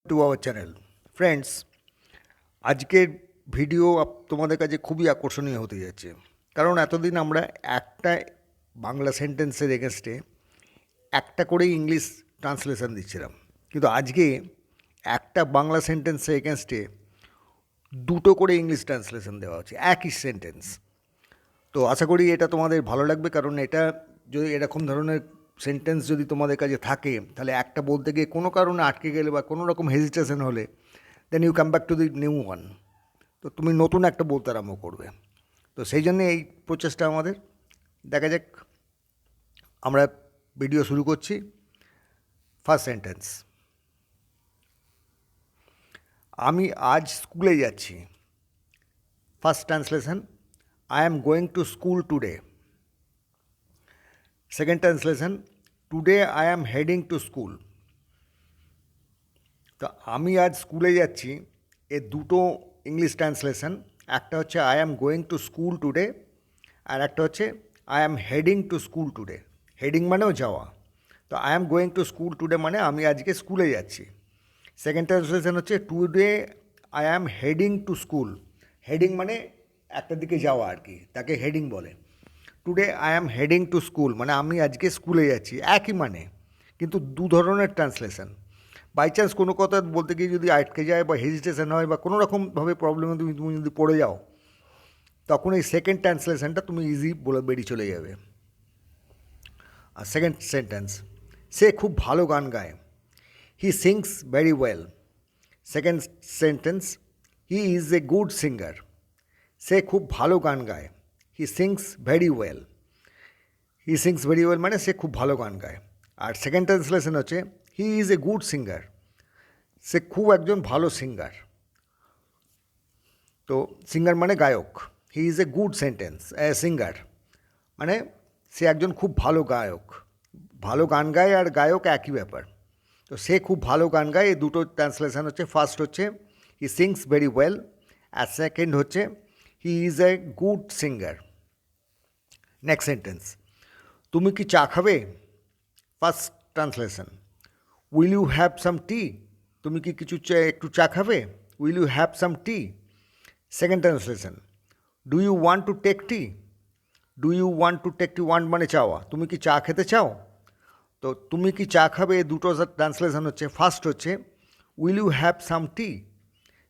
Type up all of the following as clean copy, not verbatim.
To our channel friends, আজকের video তোমাদের কাছে খুবই আকর্ষণীয় হতে যাচ্ছে। কারণ এতদিন আমরা একটা বাংলা সেন্টেন্সের এগেনস্টে একটা করেই ইংলিশ ট্রান্সলেশন দিচ্ছিলাম, কিন্তু আজকে একটা বাংলা সেন্টেন্সের এগেনস্টে দুটো করে ইংলিশ ট্রান্সলেশন দেওয়া হচ্ছে একই সেন্টেন্স। তো আশা করি এটা তোমাদের ভালো লাগবে, কারণ এটা যদি এরকম ধরনের সেন্টেন্স যদি তোমাদের কাছে থাকে, তাহলে একটা বলতে গিয়ে কোনো কারণে আটকে গেলে বা কোনো রকম হেজিটেশন হলে, then you come back to the new one. তো তুমি নতুন একটা বলতে আরম্ভ করবে। তো সেই জন্যে এই প্রচেষ্টা আমাদের। দেখা যাক, আমরা ভিডিও শুরু করছি। ফার্স্ট সেন্টেন্স, আমি আজ স্কুলে যাচ্ছি। First translation, I am going to school today. Second translation, today I am heading to school. তো আমি আজ স্কুলে যাচ্ছি, এর দুটো ইংলিশ ট্রান্সলেশন। একটা হচ্ছে I am going to school today, আর একটা হচ্ছে I am heading to school today. Heading মানেও যাওয়া। তো I am going to school today মানে আমি আজকে স্কুলে যাচ্ছি। সেকেন্ড ট্রান্সলেশন হচ্ছে today I am heading to school. Heading মানে একটা দিকে যাওয়া আর কি, তাকে হেডিং বলে। Today I am heading to school মানে আমি আজকে স্কুলে যাচ্ছি, একই মানে, কিন্তু দু ধরনের ট্রান্সলেশন। বাই চান্স কোনো কথা বলতে গিয়ে যদি আটকে যায় বা হেজিটেশন হয় বা কোনো রকমভাবে প্রবলেমে তুমি তুমি যদি পড়ে যাও, তখন এই সেকেন্ড ট্রান্সলেশনটা তুমি ইজি বলে বেরিয়ে চলে যাবে। আর সেকেন্ড সেন্টেন্স, সে খুব ভালো গান গায়। He sings very well. Second sentence, he is a good singer. সে খুব ভালো গান গায়। He sings very well. He sings very well মানে সে খুব ভালো গান গায়। আর সেকেন্ড ট্রান্সলেশন হচ্ছে he is a good singer. সে খুব একজন ভালো সিঙ্গার। তো সিঙ্গার মানে গায়ক। He is a good sentence singer মানে সে একজন খুব ভালো গায়ক। ভালো গান গায় আর গায়ক একই ব্যাপার। তো সে খুব ভালো গান গায়, এই দুটো ট্রান্সলেশন হচ্ছে। ফার্স্ট হচ্ছে হি সিংস ভেরি ওয়েল, আর সেকেন্ড হচ্ছে he is a good singer. Next sentence, তুমি কি চা খাবে? First translation, will you have some tea. তুমি কি কিছু একটু চা খাবে? Will you have some tea. Second translation, do you want to take tea. Do you want to take tea, want মানে চাওয়া, তুমি কি চা খেতে চাও? তো তুমি কি চা খাবে, দুটো ট্রান্সলেশন হচ্ছে। ফার্স্ট হচ্ছে will you have some tea.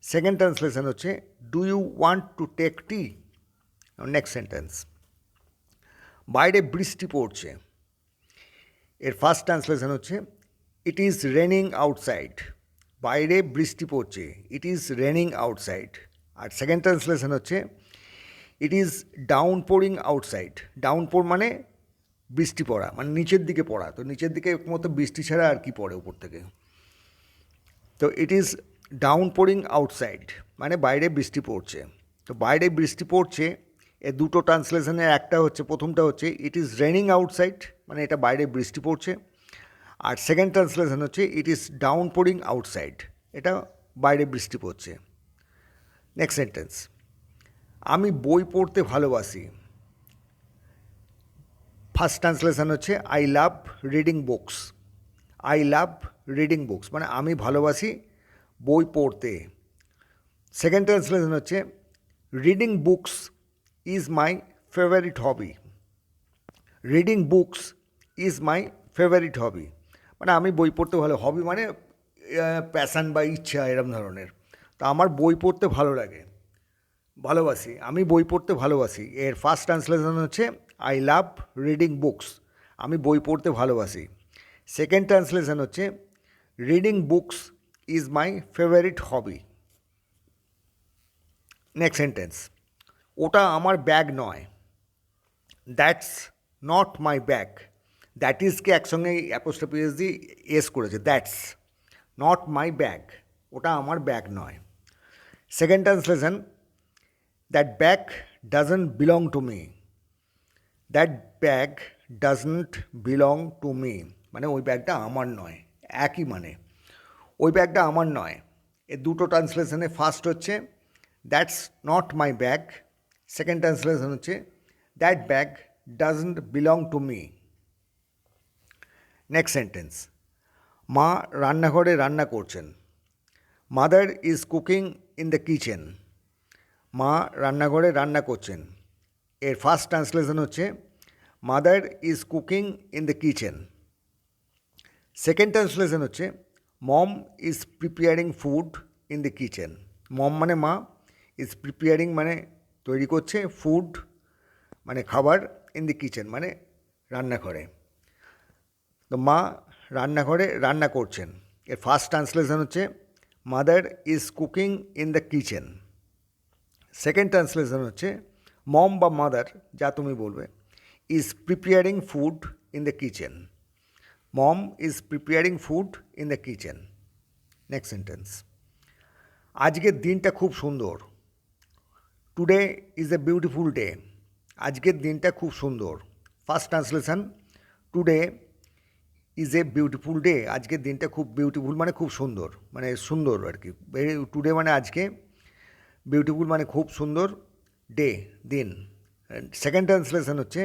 Second translation হচ্ছে do you want to take tea. Next sentence, বাইরে বৃষ্টি পড়ছে। এর ফার্স্ট ট্রান্সলেশন হচ্ছে ইট ইজ রেনিং আউটসাইড। বাইরে বৃষ্টি পড়ছে, ইট ইজ রেনিং আউটসাইড। আর সেকেন্ড ট্রান্সলেশন হচ্ছে it is down pouring outside. Down pour মানে বৃষ্টি পড়া, মানে নিচের দিকে পড়া। তো নিচের দিকে মতো বৃষ্টি ছাড়া আর কি পড়ে উপর থেকে। তো ইট ইজ ডাউন পোরিং আউটসাইড মানে বাইরে বৃষ্টি পড়ছে। তো বাইরে বৃষ্টি পড়ছে এ দুটো ট্রান্সলেশনের একটা হচ্ছে, প্রথমটা হচ্ছে ইট ইজ রেনিং আউটসাইড মানে এটা বাইরে বৃষ্টি পড়ছে। আর সেকেন্ড ট্রান্সলেশন হচ্ছে it is down pouring outside, এটা বাইরে বৃষ্টি পড়ছে। নেক্সট সেন্টেন্স, আমি বই পড়তে ভালোবাসি। ফার্স্ট ট্রান্সলেশন হচ্ছে I love reading books. I love reading books মানে আমি ভালোবাসি বই পড়তে। সেকেন্ড ট্রান্সলেশন হচ্ছে reading books is my favourite hobby. Reading books is my favourite হবি মানে আমি বই পড়তে ভালো, হবি মানে প্যাশান বা ইচ্ছা এরম ধরনের। তো আমার বই পড়তে ভালো লাগে, ভালোবাসি, আমি বই পড়তে ভালোবাসি। এর ফার্স্ট ট্রান্সলেশন হচ্ছে আই লাভ রিডিং বুকস, আমি বই পড়তে ভালোবাসি। সেকেন্ড ট্রান্সলেশন হচ্ছে reading books is my favourite hobby. Next sentence, ওটা আমার ব্যাগ নয়। That's not my bag. That ইজকে একসঙ্গে অ্যাপোস্ট্রফি এস দিয়ে এস করেছে। দ্যাটস নট মাই ব্যাগ, ওটা আমার ব্যাগ নয়। Second translation, that bag doesn't belong to me. That bag doesn't belong to me মানে ওই ব্যাগটা আমার নয়, একই মানে ওই ব্যাগটা আমার নয়। এ দুটো ট্রান্সলেশনে ফার্স্ট হচ্ছে that's not my bag, second translation হচ্ছে that bag doesn't belong to me. Next sentence, মা রান্নাঘরে রান্না করছেন। Mother is cooking in the kitchen, মা রান্নাঘরে রান্না করছেন। এর ফার্স্ট ট্রান্সলেশন হচ্ছে mother is cooking in the kitchen. Second translation হচ্ছে mom is preparing food in the kitchen. Mom মানে মা, ইজ প্রিপেয়ারিং মানে তৈরি করছে, ফুড মানে খাবার, ইন দ্য কিচেন মানে রান্নাঘরে। তো মা রান্নাঘরে রান্না করছেন। এর ফার্স্ট ট্রান্সলেশন হচ্ছে mother is cooking in the kitchen. Second translation হচ্ছে মম বা মাদার, যা তুমি বলবে, is preparing food in the kitchen. Mom is preparing food in the kitchen. Next sentence, আজকের দিনটা খুব সুন্দর। Today is a beautiful day. আজকের দিনটা খুব সুন্দর। First translation today is a beautiful day. আজকের দিনটা খুব বিউটিফুল মানে খুব সুন্দর, মানে সুন্দর আর কি। টুডে মানে আজকে, বিউটিফুল মানে খুব সুন্দর, ডে দিন। সেকেন্ড ট্রান্সলেশন হচ্ছে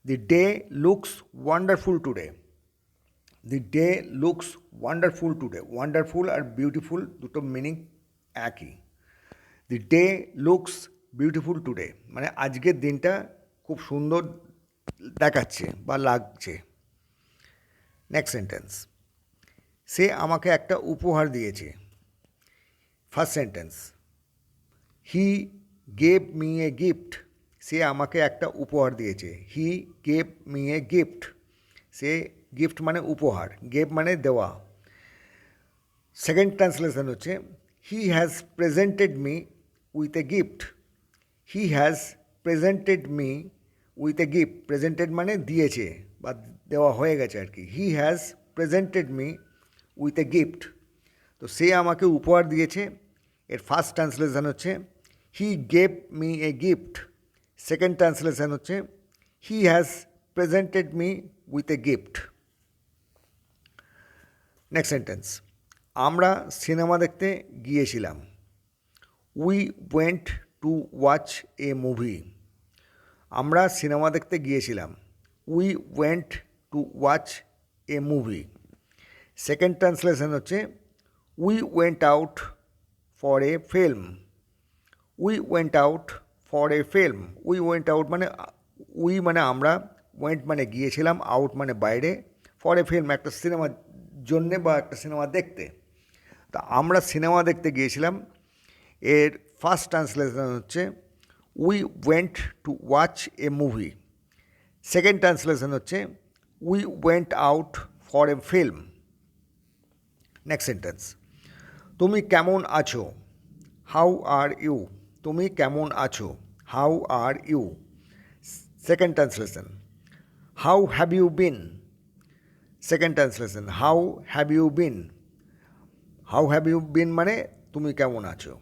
the day looks wonderful today. The day looks wonderful today. Wonderful আর বিউটিফুল দুটো মিনিং একই। The day looks beautiful today মানে আজকের দিনটা খুব সুন্দর দেখাচ্ছে বা লাগছে। নেক্সট সেন্টেন্স, সে আমাকে একটা উপহার দিয়েছে। First sentence, he gave me a gift. সে আমাকে একটা উপহার দিয়েছে। He gave me a gift. সে গিফট মানে উপহার, গেভ মানে দেওয়া। সেকেন্ড ট্রান্সলেশন হচ্ছে he has presented me with a gift. He has presented me with a gift. Presented মানে দিয়েছে বা দেওয়া হয়ে গেছে আর কি। He has presented me with a gift. তো সে আমাকে উপহার দিয়েছে। এর ফার্স্ট ট্রান্সলেশন হচ্ছে হি gave me a gift. Second translation হচ্ছে he has presented me with a gift. Next sentence, আমরা সিনেমা দেখতে গিয়েছিলাম। We went to watch a movie. আমরা সিনেমা দেখতে গিয়েছিলাম। We went to watch a movie. Second translation হচ্ছে we went out for a film. We went out for a film. We went out মানে we মানে আমরা, went মানে গিয়েছিলাম, out মানে বাইরে, ফর এ ফিল্ম একটা সিনেমার জন্যে বা একটা সিনেমা দেখতে। তা আমরা সিনেমা দেখতে গিয়েছিলাম। এর ফার্স্ট ট্রান্সলেশন হচ্ছে we went to watch a movie. Second translation হচ্ছে we went out for a film. Next sentence, তুমি কেমন আছো? How are you. তুমি কেমন আছো? How are you. Second translation, how have you been. Second translation, how have you been. How have you been মানে তুমি কেমন আছো।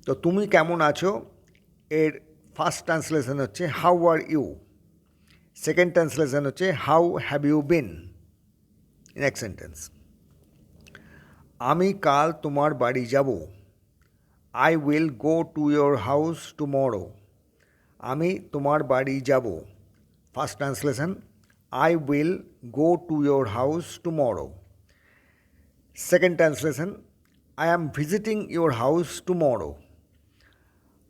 তো তুমি কেমন আছো এর ফার্স্ট ট্রান্সলেশন হচ্ছে how are you. Second translation হচ্ছে how have you been. Next sentence, আমি কাল তোমার বাড়ি যাব। I will go to your house tomorrow. আমি তোমার বাড়ি যাব। First translation, I will go to your house tomorrow. Second translation, I am visiting your house tomorrow.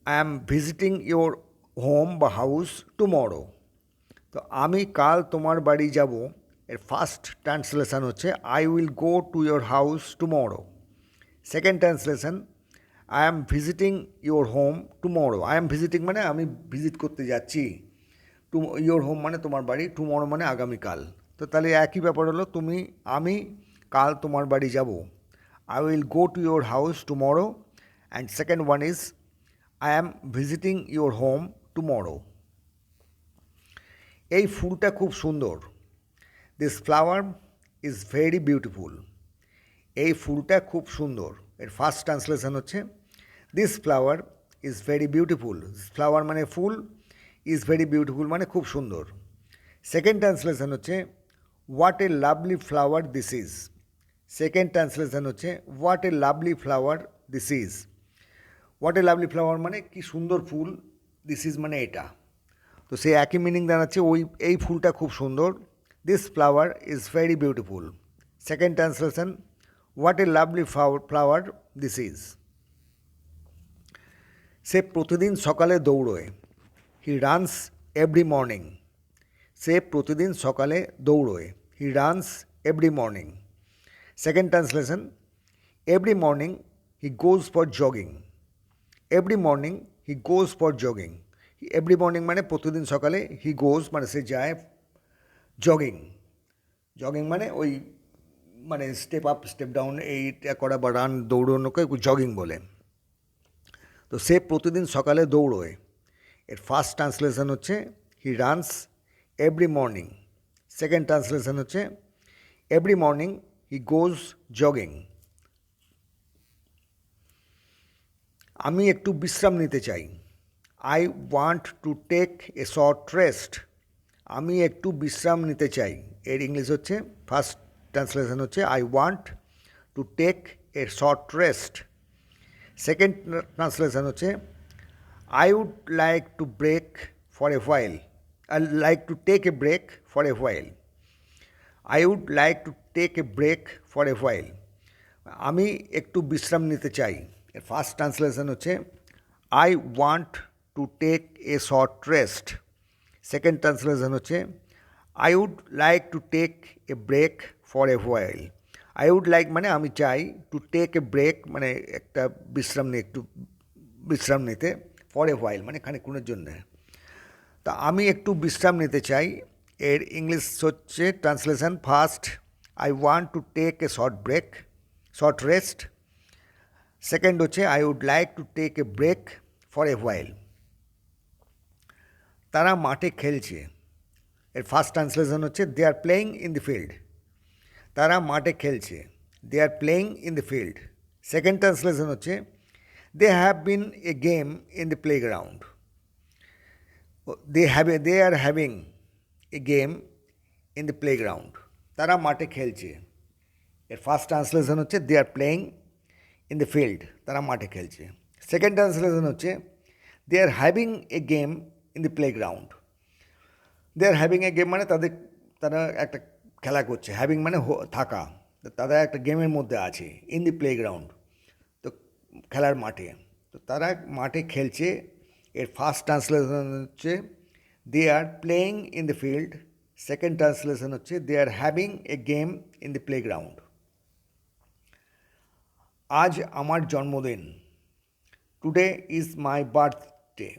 I am visiting your home বা হাউস টুমরো। তো আমি কাল তোমার বাড়ি যাব এর ফার্স্ট ট্রান্সলেশন হচ্ছে I will go to your house tomorrow. Second translation, I am visiting your home tomorrow. I am visiting মানে আমি ভিজিট করতে যাচ্ছি। ইয়োর হোম মানে তোমার বাড়ি, টুমরো মানে আগামীকাল। তো তাহলে একই ব্যাপার হলো, আমি কাল তোমার বাড়ি যাব। I will go to your house tomorrow. And second one is I am visiting your home tomorrow. এই ফুলটা খুব সুন্দর। This flower is very beautiful. এই ফুলটা খুব সুন্দর। এর ফার্স্ট ট্রান্সলেশন হচ্ছে this flower is very beautiful. Flower মানে ফুল, ইজ ভেরি বিউটিফুল মানে খুব সুন্দর। সেকেন্ড ট্রান্সলেশন হচ্ছে what a lovely flower this is. Second translation হচ্ছে what a lovely flower this is. What a lovely flower মানে কি সুন্দর ফুল, দিস ইজ মানে এটা। তো সে একই মিনিং দাঁড়াচ্ছে, এই ফুলটা খুব সুন্দর। This flower is very beautiful. Second translation, what a lovely flower this is. সে প্রতিদিন সকালে দৌড়োয়। He runs every morning. সে প্রতিদিন সকালে দৌড়োয়। He runs every morning. Second translation, every morning he goes for jogging. Every morning he goes for jogging. Every morning মানে প্রতিদিন সকালে, হি গোজ মানে সে যায়, জগিং, জগিং মানে ওই মানে স্টেপ আপ স্টেপ ডাউন এইটা করা বা রান দৌড়ানোকে জগিং বলে। তো সে প্রতিদিন সকালে দৌড়োয়, এর ফার্স্ট ট্রান্সলেশন হচ্ছে he runs every morning. Second translation হচ্ছে every morning he goes jogging. আমি একটু বিশ্রাম নিতে চাই। I want to take a short rest. আমি একটু বিশ্রাম নিতে চাই, এর ইংলিশ হচ্ছে ফার্স্ট ট্রান্সলেশন হচ্ছে I want to take a short rest. Second translation হচ্ছে I would like to break for a while. I like to take a break for a while. I would like to take a break for a while. আমি একটু বিশ্রাম নিতে চাই, এর first translation হচ্ছে I want to take a short rest. Second translation হচ্ছে I would like to take a break for a while. I would like মানে আমি চাই, টু টেক এ ব্রেক মানে একটা বিশ্রাম নিয়ে একটু বিশ্রাম নিতে, ফর এ হোয়াইল মানে খানিকক্ষণের জন্যে। তা আমি একটু বিশ্রাম নিতে চাই, এর ইংলিশ হচ্ছে translation first I want to take a short break, short rest. Second হচ্ছে I would like to take a break for a while. তারা মাঠে খেলছে, এর ফার্স্ট ট্রান্সলেশন হচ্ছে they are playing in the field. তারা মাঠে খেলছে, they are playing in the field. Second translation হচ্ছে they have been a game in the playground. They are having a game in the playground. তারা মাঠে খেলছে, এর first translation হচ্ছে they are playing in the field. তারা মাঠে খেলছে। Second translation হচ্ছে they are having a game in the playground. They are having a game মানে তারা একটা খেলা করছে, হ্যাভিং মানে থাকা, তারা একটা গেমের মধ্যে আছে, ইন দি প্লেগ্রাউন্ড তো খেলার মাঠে। তো তারা মাঠে খেলছে, এর ফার্স্ট ট্রান্সলেশন হচ্ছে they are playing in the field. Second translation হচ্ছে they are having a game in the playground. আজ আমার জন্মদিন। Today is my birthday.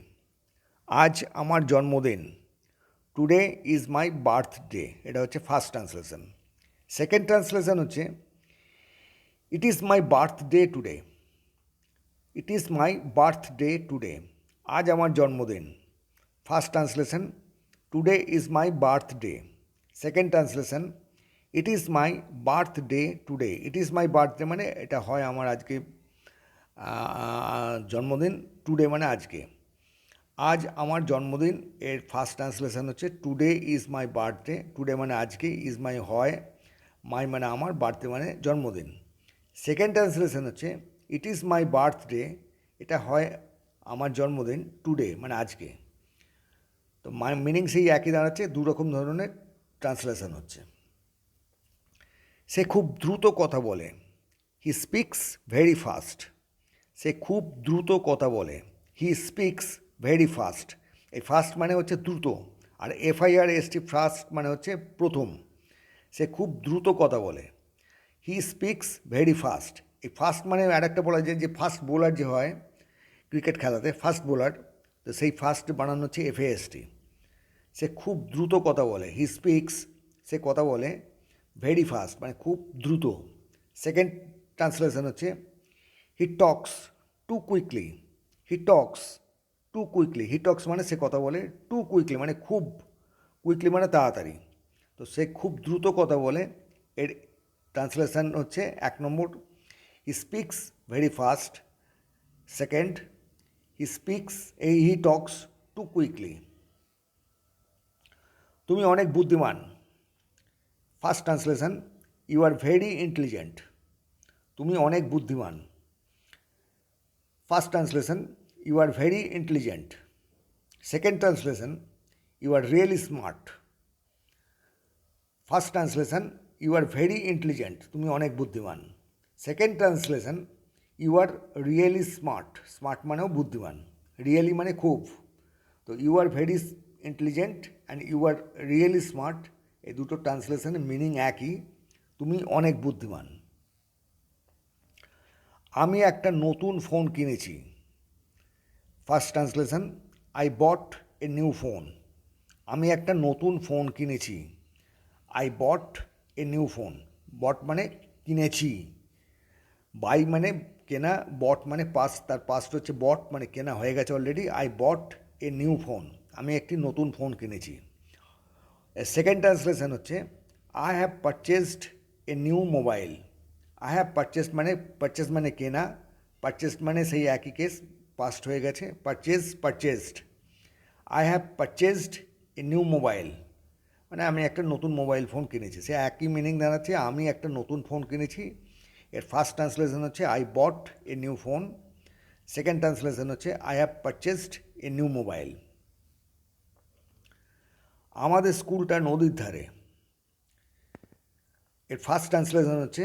আজ আমার জন্মদিন। টুডে ইজ মাই বার্থডে, এটা হচ্ছে ফার্স্ট ট্রান্সলেশন। সেকেন্ড ট্রান্সলেশন হচ্ছে it is my birthday today. It is my birthday today. আজ আমার জন্মদিন। First translation today is my birthday. Second translation it is my birthday today. It is my birthday মানে এটা হয় আমার আজকে জন্মদিন, টুডে মানে আজকে। আজ আমার জন্মদিন, এর ফার্স্ট ট্রান্সলেশন হচ্ছে today is my birthday. Today মানে আজকে, ইজ মাই হয়, মাই মানে আমার, বার্থডে মানে জন্মদিন। সেকেন্ড ট্রান্সলেশন হচ্ছে ইট ইজ মাই বার্থডে, এটা হয় আমার জন্মদিন, টুডে মানে আজকে। তো মিনিং সেই একই দাঁড়াচ্ছে, দু রকম ধরনের ট্রান্সলেশন হচ্ছে। সে খুব দ্রুত কথা বলে। He speaks very fast. সে খুব দ্রুত কথা বলে। He speaks very fast. এই ফাস্ট মানে হচ্ছে দ্রুত, আর FIRST ফাস্ট মানে হচ্ছে প্রথম। সে খুব দ্রুত কথা বলে। He speaks very fast. এই ফাস্ট মানে আর একটা বলা যায় যে ফাস্ট বোলার যে হয় ক্রিকেট খেলাতে, ফাস্ট বোলার, তো সেই ফাস্ট বানানো হচ্ছে FAST। সে খুব দ্রুত কথা বলে। হি স্পিক্স, সে কথা বলে, ভেরি ফাস্ট মানে খুব দ্রুত। সেকেন্ড ট্রান্সলেশন হচ্ছে he talks too quickly. He talks too quickly. He talks মানে সে কথা বলে, টু কুইকলি মানে খুব, কুইকলি মানে তাড়াতাড়ি। তো সে খুব দ্রুত কথা বলে, এর ট্রান্সলেশন হচ্ছে এক নম্বর he speaks very fast. Second he talks too quickly. তুমি অনেক বুদ্ধিমান। First translation you are very intelligent. তুমি অনেক বুদ্ধিমান। First translation you are very intelligent. Second translation you are really smart. First translation you are very intelligent, তুমি অনেক বুদ্ধিমান। Second translation, you are really smart. Smart মানেও বুদ্ধিমান, really মানে খুব। তো you are very intelligent and you are really smart, এই দুটো ট্রান্সলেশনের মিনিং একই, তুমি অনেক বুদ্ধিমান। আমি একটা নতুন ফোন কিনেছি। First translation, I bought a new phone. আমি একটা নতুন ফোন কিনেছি। I bought a new phone. Bought মানে কিনেছি, বাই মানে কেনা, বট মানে পাস্ট, তার পাস্ট হচ্ছে বট মানে কেনা হয়ে গেছে already. I bought a new phone, আমি একটি নতুন ফোন কিনেছি। সেকেন্ড ট্রান্সলেশন হচ্ছে, I have purchased a new mobile. I have purchased মানে, পারচেস মানে কেনা, পারচেসড মানে সেই একই কেস, পাস্ট হয়ে গেছে, purchased. I have purchased a new mobile মানে আমি একটা নতুন মোবাইল ফোন কিনেছি। সে একই মিনিং দাঁড়াচ্ছে, আমি একটা নতুন ফোন কিনেছি। এর ফার্স্ট ট্রান্সলেশন হচ্ছে I bought a new phone, second translation হচ্ছে I have purchased a new mobile. আমাদের স্কুলটা নদীর ধারে। এর ফার্স্ট ট্রান্সলেশন হচ্ছে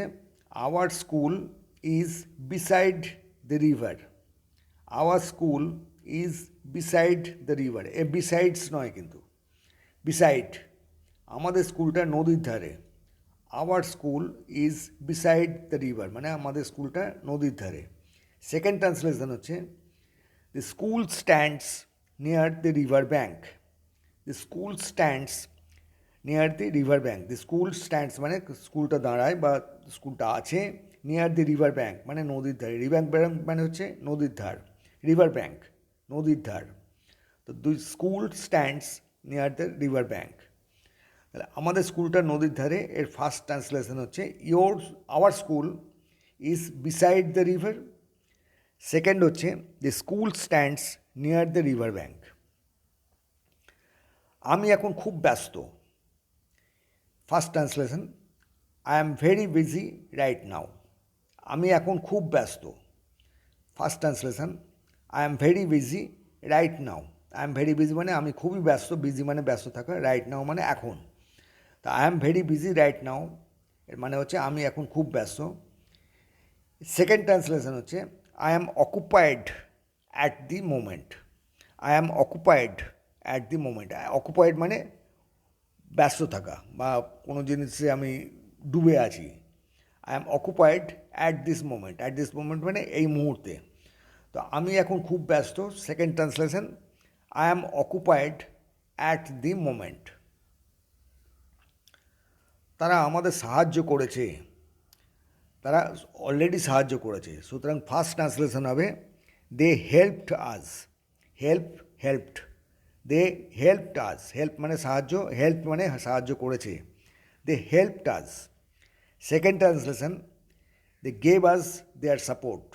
our school is beside the river. Our school is beside the river, এ বিসাইডস নয় কিন্তু, বিসাইড। আমাদের স্কুলটা নদীর ধারে। Our school is beside the river মানে আমাদের স্কুলটা নদীর ধারে। সেকেন্ড ট্রান্সলেশন হচ্ছে the school stands near the river bank. The school stands near the river bank. The school stands মানে স্কুলটা দাঁড়ায় বা স্কুলটা আছে, নিয়ার দি রিভার ব্যাঙ্ক মানে নদীর ধারে। রিভার ব্যাঙ্ক মানে হচ্ছে নদীর ধার, রিভার ব্যাঙ্ক নদীর ধার। তো the school stands near the river bank, তাহলে আমাদের স্কুলটা নদীর ধারে। এর ফার্স্ট ট্রান্সলেশন হচ্ছে our school is beside the river. Second হচ্ছে the school stands near the river bank. আমি এখন খুব ব্যস্ত। First translation, I am very busy right now. আমি এখন খুব ব্যস্ত। First translation, I am very busy right now. I am very busy মানে আমি খুবই ব্যস্ত, বিজি মানে ব্যস্ত থাকা, রাইট নাও মানে এখন। তা I am very busy right নাও এর মানে হচ্ছে আমি এখন খুব ব্যস্ত। সেকেন্ড ট্রান্সলেশন হচ্ছে I am occupied at the moment. I am occupied at the moment. Occupied মানে ব্যস্ত থাকা বা কোনো জিনিসে আমি ডুবে আছি। I am occupied at this moment. At this moment মানে এই মুহূর্তে। তো আমি এখন খুব ব্যস্ত। Second translation, I am occupied at the moment. তারা আমাদের সাহায্য করেছে, তারা অলরেডি সাহায্য করেছে, সুতরাং ফার্স্ট ট্রান্সলেশন হবে they helped us. Helped, they helped us. Help মানে সাহায্য, হেল্প মানে সাহায্য করেছে। They helped us. Second translation, they gave us their support.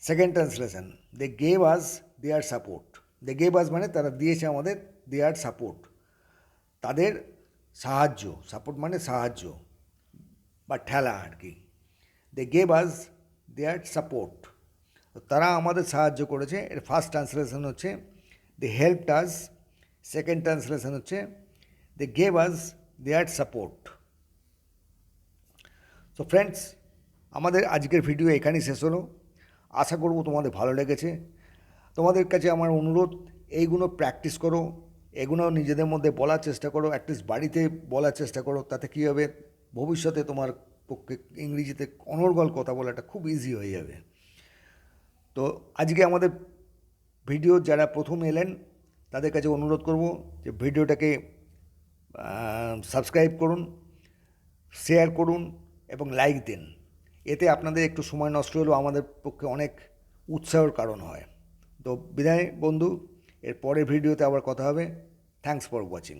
Second translation, they gave us their support. They gave us মানে তারা দিয়েছে আমাদের, দেয়ার সাপোর্ট তাদের সাহায্য। সাপোর্ট মানে সাহায্য বা ঠেলা আর কি। দে গেভ আস দেয়ার সাপোর্ট, তারা আমাদের সাহায্য করেছে। এর ফার্স্ট ট্রান্সলেশন হচ্ছে they helped us. Second translation হচ্ছে they gave us their support. So friends, আমাদের আজকের ভিডিও এখানেই শেষ হলো। আশা করব তোমাদের ভালো লেগেছে। তোমাদের কাছে আমার অনুরোধ, এইগুলো প্র্যাকটিস করো, এগুলো নিজেদের মধ্যে বলার চেষ্টা করো, অ্যাটলিস্ট বাড়িতে বলার চেষ্টা করো। তাতে কী হবে, ভবিষ্যতে তোমার পক্ষে ইংরেজিতে অনর্গল কথা বলাটা খুব ইজি হয়ে যাবে। তো আজকে আমাদের ভিডিও যারা প্রথম এলেন তাদের কাছে অনুরোধ করব যে ভিডিওটাকে সাবস্ক্রাইব করুন, শেয়ার করুন এবং লাইক দিন। এতে আপনাদের একটু সময় নষ্ট হলেও আমাদের পক্ষে অনেক উৎসাহের কারণ হয়। তো বিদায় বন্ধু, এর পরের ভিডিওতে আবার কথা হবে। Thanks for watching.